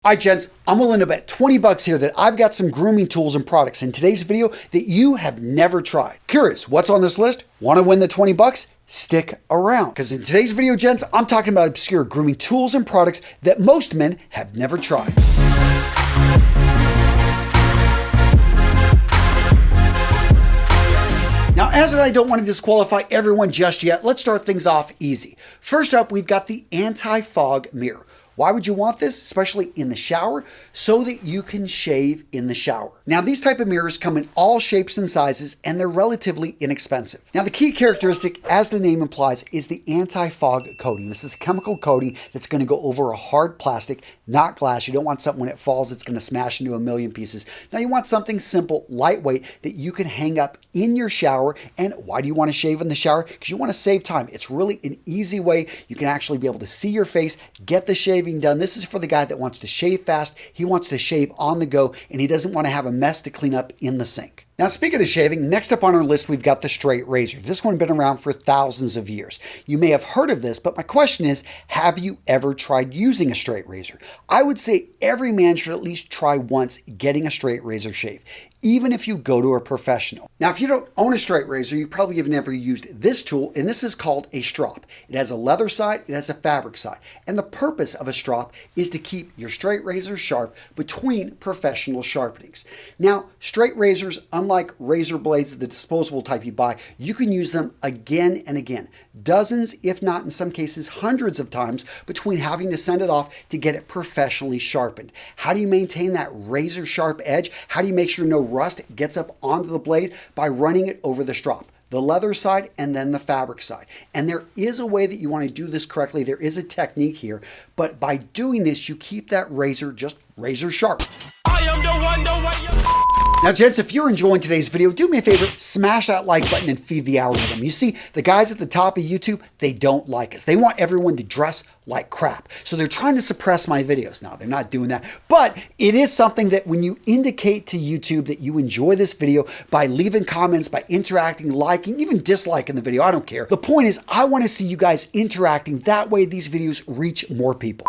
All right, gents, I'm willing to bet 20 bucks here that I've got some grooming tools and products in today's video that you have never tried. Curious, what's on this list? Want to win the 20 bucks? Stick around, because in today's video, gents, I'm talking about obscure grooming tools and products that most men have never tried. Now, as I don't want to disqualify everyone just yet, let's start things off easy. First up, we've got the anti-fog mirror. Why would you want this, especially in the shower? So that you can shave in the shower. Now, these type of mirrors come in all shapes and sizes, and they're relatively inexpensive. Now, the key characteristic, as the name implies, is the anti-fog coating. This is a chemical coating that's going to go over a hard plastic, not glass. You don't want something when it falls, it's going to smash into a million pieces. Now, you want something simple, lightweight, that you can hang up in your shower. And why do you want to shave in the shower? Because you want to save time. It's really an easy way. You can actually be able to see your face, get the shaving done. This is for the guy that wants to shave fast. He wants to shave on the go, and he doesn't want to have a mess to clean up in the sink. Now, speaking of shaving, next up on our list, we've got the straight razor. This one's been around for thousands of years. You may have heard of this, but my question is, have you ever tried using a straight razor? I would say every man should at least try once getting a straight razor shave, even if you go to a professional. Now, if you don't own a straight razor, you probably have never used this tool, and this is called a strop. It has a leather side, it has a fabric side, and the purpose of a strop is to keep your straight razor sharp between professional sharpenings. Now, straight razors, unlike razor blades, the disposable type you buy, you can use them again and again. Dozens, if not in some cases hundreds of times, between having to send it off to get it professionally sharpened. How do you maintain that razor sharp edge? How do you make sure no rust gets up onto the blade? By running it over the strop, the leather side and then the fabric side. And there is a way that you want to do this correctly. There is a technique here, but by doing this, you keep that razor just razor sharp. I am the one. Now, gents, if you're enjoying today's video, do me a favor, smash that like button and feed the algorithm. You see, the guys at the top of YouTube, they don't like us. They want everyone to dress like crap. So they're trying to suppress my videos. Now, they're not doing that, but it is something that when you indicate to YouTube that you enjoy this video by leaving comments, by interacting, liking, even disliking the video, I don't care. The point is, I want to see you guys interacting. That way, these videos reach more people.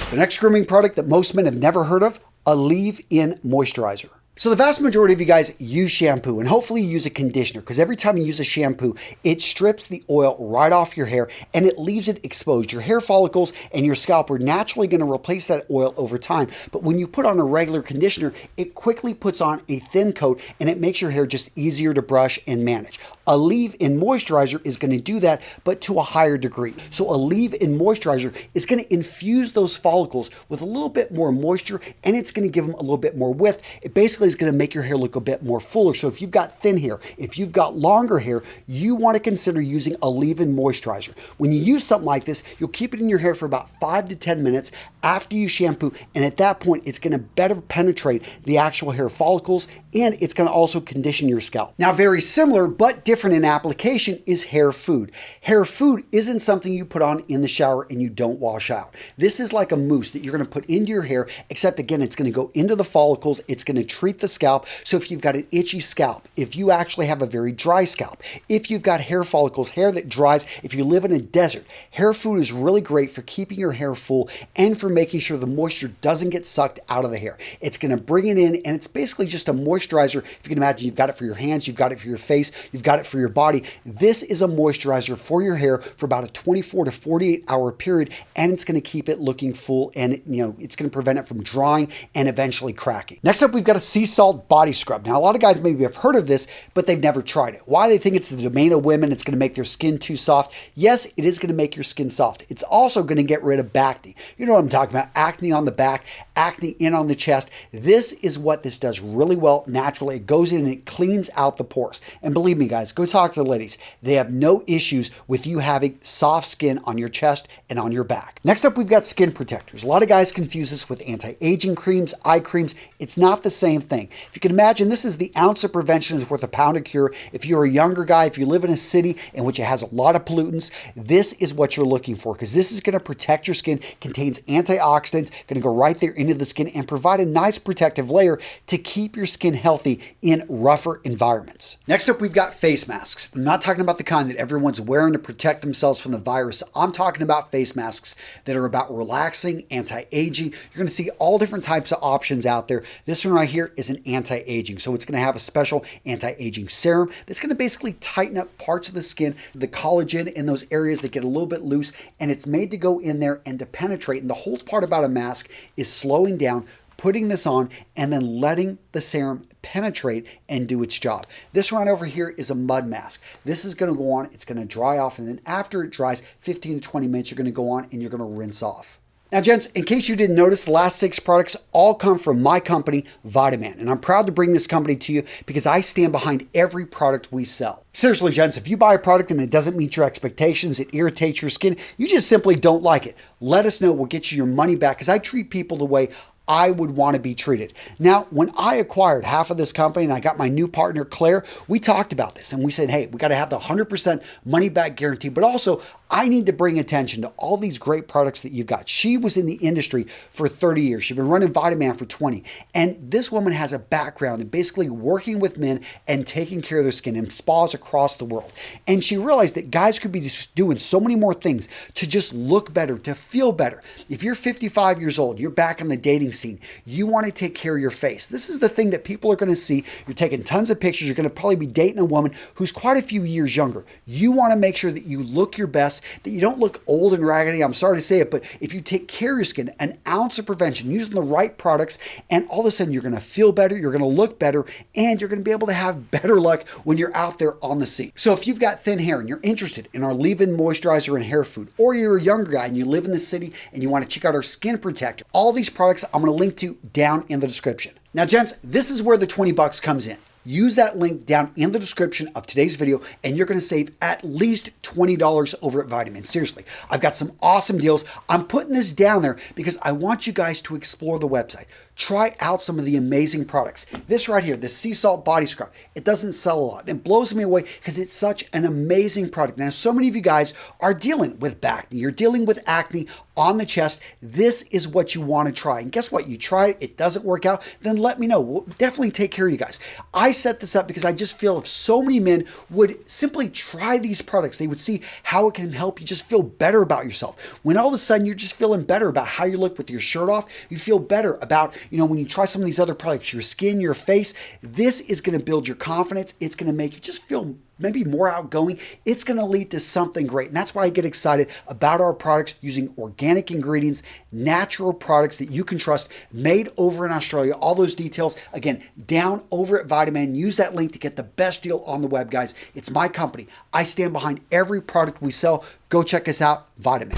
The next grooming product that most men have never heard of, a leave-in moisturizer. So the vast majority of you guys use shampoo, and hopefully you use a conditioner, because every time you use a shampoo, it strips the oil right off your hair and it leaves it exposed. Your hair follicles and your scalp are naturally going to replace that oil over time. But when you put on a regular conditioner, it quickly puts on a thin coat and it makes your hair just easier to brush and manage. A leave-in moisturizer is going to do that, but to a higher degree. So a leave-in moisturizer is going to infuse those follicles with a little bit more moisture, and it's going to give them a little bit more width. It basically is going to make your hair look a bit more fuller. So if you've got thin hair, if you've got longer hair, you want to consider using a leave-in moisturizer. When you use something like this, you'll keep it in your hair for about 5 to 10 minutes after you shampoo, and at that point, it's going to better penetrate the actual hair follicles, and it's going to also condition your scalp. Now, very similar, but different in application is hair food. Hair food isn't something you put on in the shower and you don't wash out. This is like a mousse that you're going to put into your hair, except again, it's going to go into the follicles. It's going to treat the scalp. So if you've got an itchy scalp, if you actually have a very dry scalp, if you've got hair follicles, hair that dries, if you live in a desert, hair food is really great for keeping your hair full and for making sure the moisture doesn't get sucked out of the hair. It's going to bring it in, and it's basically just a moisturizer. If you can imagine, you've got it for your hands, you've got it for your face, you've got it for your body. This is a moisturizer for your hair for about a 24 to 48 hour period, and it's going to keep it looking full, and it's going to prevent it from drying and eventually cracking. Next up, we've got a sea salt body scrub. Now, a lot of guys maybe have heard of this, but they've never tried it. Why? They think it's the domain of women. It's going to make their skin too soft. Yes, it is going to make your skin soft. It's also going to get rid of acne. You know what I'm talking about? Acne on the back, acne in on the chest. This is what this does really well naturally. It goes in and it cleans out the pores. And believe me, guys, go talk to the ladies. They have no issues with you having soft skin on your chest and on your back. Next up, we've got skin protectors. A lot of guys confuse this with anti-aging creams, eye creams. It's not the same thing. If you can imagine, this is the ounce of prevention is worth a pound of cure. If you're a younger guy, if you live in a city in which it has a lot of pollutants, this is what you're looking for, because this is going to protect your skin, contains antioxidants, going to go right there into the skin and provide a nice protective layer to keep your skin healthy in rougher environments. Next up, we've got face masks. I'm not talking about the kind that everyone's wearing to protect themselves from the virus. I'm talking about face masks that are about relaxing, anti-aging. You're going to see all different types of options out there. This one right here is an anti-aging. So it's going to have a special anti-aging serum that's going to basically tighten up parts of the skin, the collagen in those areas that get a little bit loose, and it's made to go in there and to penetrate. And the whole part about a mask is slowing down, putting this on, and then letting the serum penetrate and do its job. This one over here is a mud mask. This is going to go on, it's going to dry off, and then after it dries, 15 to 20 minutes, you're going to go on and you're going to rinse off. Now, gents, in case you didn't notice, the last 6 products all come from my company, Vitaman, and I'm proud to bring this company to you because I stand behind every product we sell. Seriously, gents, if you buy a product and it doesn't meet your expectations, it irritates your skin, you just simply don't like it, let us know. We'll get you your money back because I treat people the way I would want to be treated. Now, when I acquired half of this company and I got my new partner, Claire, we talked about this and we said, hey, we got to have the 100% money back guarantee, but also I need to bring attention to all these great products that you've got. She was in the industry for 30 years. She's been running Vitaman for 20. And this woman has a background in basically working with men and taking care of their skin in spas across the world. And she realized that guys could be just doing so many more things to just look better, to feel better. If you're 55 years old, you're back in the dating scene, you want to take care of your face. This is the thing that people are going to see. You're taking tons of pictures. You're going to probably be dating a woman who's quite a few years younger. You want to make sure that you look your best, that you don't look old and raggedy. I'm sorry to say it, but if you take care of your skin, an ounce of prevention, using the right products, and all of a sudden you're going to feel better, you're going to look better, and you're going to be able to have better luck when you're out there on the scene. So if you've got thin hair and you're interested in our leave-in moisturizer and hair food, or you're a younger guy and you live in the city and you want to check out our skin protector, all these products I'm going to link to down in the description. Now, gents, this is where the 20 bucks comes in. Use that link down in the description of today's video and you're going to save at least $20 over at Vitaman. Seriously, I've got some awesome deals. I'm putting this down there because I want you guys to explore the website. Try out some of the amazing products. This right here, the sea salt body scrub, it doesn't sell a lot. It blows me away because it's such an amazing product. Now, so many of you guys are dealing with back acne. You're dealing with acne on the chest. This is what you want to try. And guess what? You try it, it doesn't work out, then let me know. We'll definitely take care of you guys. I set this up because I just feel if so many men would simply try these products, they would see how it can help you just feel better about yourself. When all of a sudden you're just feeling better about how you look with your shirt off, you feel better about, when you try some of these other products, your skin, your face, this is going to build your confidence. It's going to make you just feel maybe more outgoing. It's going to lead to something great. And that's why I get excited about our products using organic ingredients, natural products that you can trust, made over in Australia. All those details, again, down over at Vitaman. Use that link to get the best deal on the web, guys. It's my company. I stand behind every product we sell. Go check us out, Vitaman.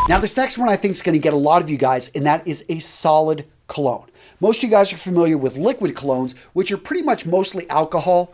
Now, this next one I think is going to get a lot of you guys, and that is a solid cologne. Most of you guys are familiar with liquid colognes, which are pretty much mostly alcohol.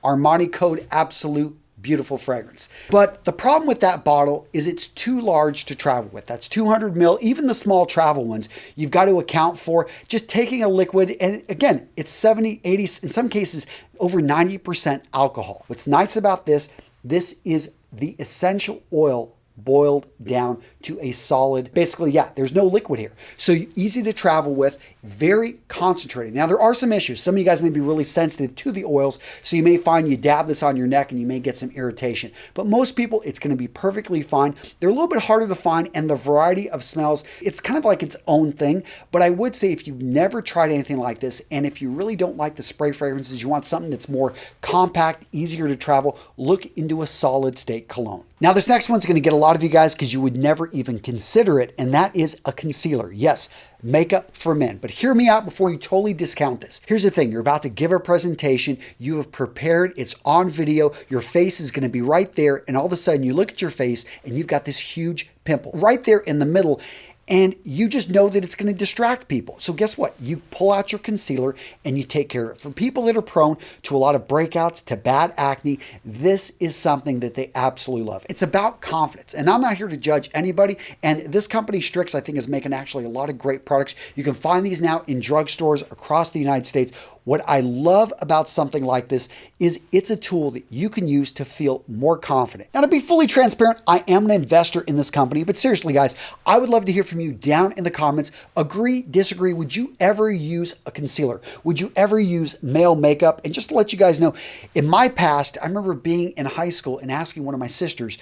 Armani Code Absolute, beautiful fragrance. But the problem with that bottle is it's too large to travel with. That's 200 ml, even the small travel ones, you've got to account for just taking a liquid. And again, it's 70, 80, in some cases, over 90% alcohol. What's nice about this is the essential oil boiled down to a solid, basically, there's no liquid here. So easy to travel with, very concentrated. Now, there are some issues. Some of you guys may be really sensitive to the oils, so you may find you dab this on your neck and you may get some irritation. But most people, it's going to be perfectly fine. They're a little bit harder to find, and the variety of smells, it's kind of like its own thing. But I would say if you've never tried anything like this, and if you really don't like the spray fragrances, you want something that's more compact, easier to travel, look into a solid state cologne. Now, this next one's going to get a lot of you guys because you would never even consider it, and that is a concealer. Yes, makeup for men. But hear me out before you totally discount this. Here's the thing. You're about to give a presentation. You have prepared. It's on video. Your face is going to be right there, and all of a sudden you look at your face and you've got this huge pimple right there in the middle. And you just know that it's going to distract people. So guess what? You pull out your concealer and you take care of it. For people that are prone to a lot of breakouts, to bad acne, this is something that they absolutely love. It's about confidence. And I'm not here to judge anybody. And this company, Strix, I think is making actually a lot of great products. You can find these now in drugstores across the United States. What I love about something like this is it's a tool that you can use to feel more confident. Now, to be fully transparent, I am an investor in this company, but seriously, guys, I would love to hear from you down in the comments. Agree, disagree? Would you ever use a concealer? Would you ever use male makeup? And just to let you guys know, in my past, I remember being in high school and asking one of my sisters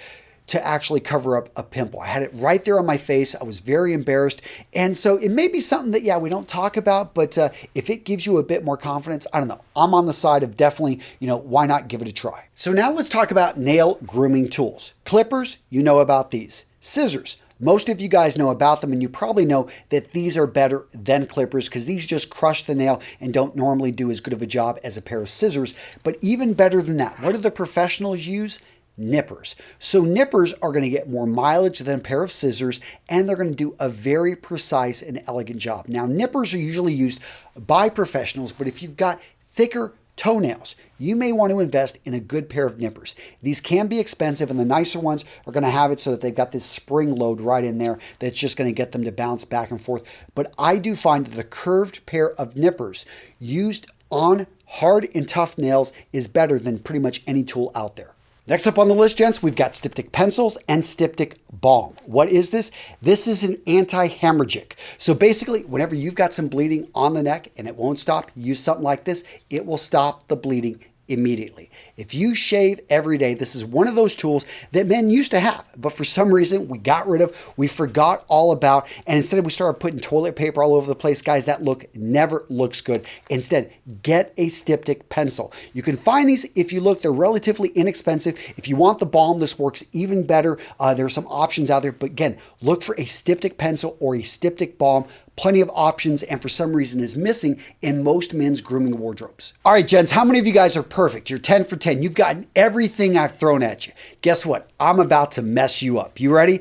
to actually cover up a pimple. I had it right there on my face. I was very embarrassed. And so it may be something that, yeah, we don't talk about, but if it gives you a bit more confidence, I don't know. I'm on the side of definitely, why not give it a try? So now let's talk about nail grooming tools. Clippers, you know about these. Scissors. Most of you guys know about them, and you probably know that these are better than clippers because these just crush the nail and don't normally do as good of a job as a pair of scissors. But even better than that, what do the professionals use? Nippers. So nippers are going to get more mileage than a pair of scissors, and they're going to do a very precise and elegant job. Now, nippers are usually used by professionals, but if you've got thicker toenails, you may want to invest in a good pair of nippers. These can be expensive, and the nicer ones are going to have it so that they've got this spring load right in there that's just going to get them to bounce back and forth. But I do find that the curved pair of nippers used on hard and tough nails is better than pretty much any tool out there. Next up on the list, gents, we've got Styptic pencils and Styptic Balm. What is this? This is an anti-hemorrhagic. So basically, whenever you've got some bleeding on the neck and it won't stop, use something like this. It will stop the bleeding immediately. If you shave every day, this is one of those tools that men used to have, but for some reason we got rid of, we forgot all about, and instead we started putting toilet paper all over the place. Guys, that look never looks good. Instead, get a Styptic pencil. You can find these if you look, they're relatively inexpensive. If you want the Balm, this works even better. There's some options out there, but again, look for a Styptic pencil or a Styptic Balm. Plenty of options, and for some reason is missing in most men's grooming wardrobes. All right, gents, how many of you guys are perfect? You're 10 for 10. You've gotten everything I've thrown at you. Guess what? I'm about to mess you up. You ready?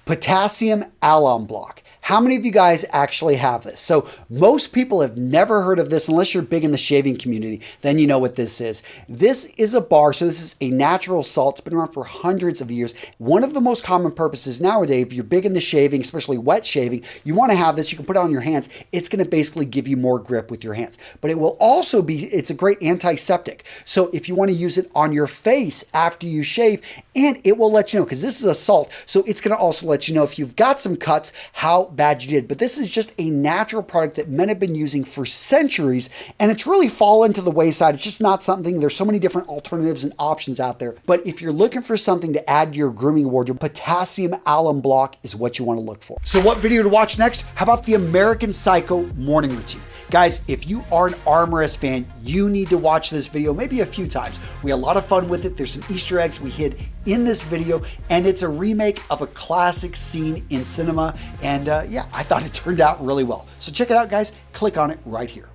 Potassium Alum block. How many of you guys actually have this? So most people have never heard of this unless you're big in the shaving community, then you know what this is. This is a bar, so this is a natural salt. It's been around for hundreds of years. One of the most common purposes nowadays, if you're big in the shaving, especially wet shaving, you want to have this. You can put it on your hands. It's going to basically give you more grip with your hands. But it will also be, it's a great antiseptic. So if you want to use it on your face after you shave, and it will let you know, because this is a salt, so it's going to also let you know if you've got some cuts, how bad you did. But this is just a natural product that men have been using for centuries, and it's really fallen to the wayside. It's just not something, there's so many different alternatives and options out there. But if you're looking for something to add to your grooming wardrobe, Potassium Alum block is what you want to look for. So what video to watch next? How about the American Psycho morning routine? Guys, if you are an Armorist fan, you need to watch this video maybe a few times. We had a lot of fun with it. There's some Easter eggs we hid in this video, and it's a remake of a classic scene in cinema. And yeah, I thought it turned out really well. So check it out, guys. Click on it right here.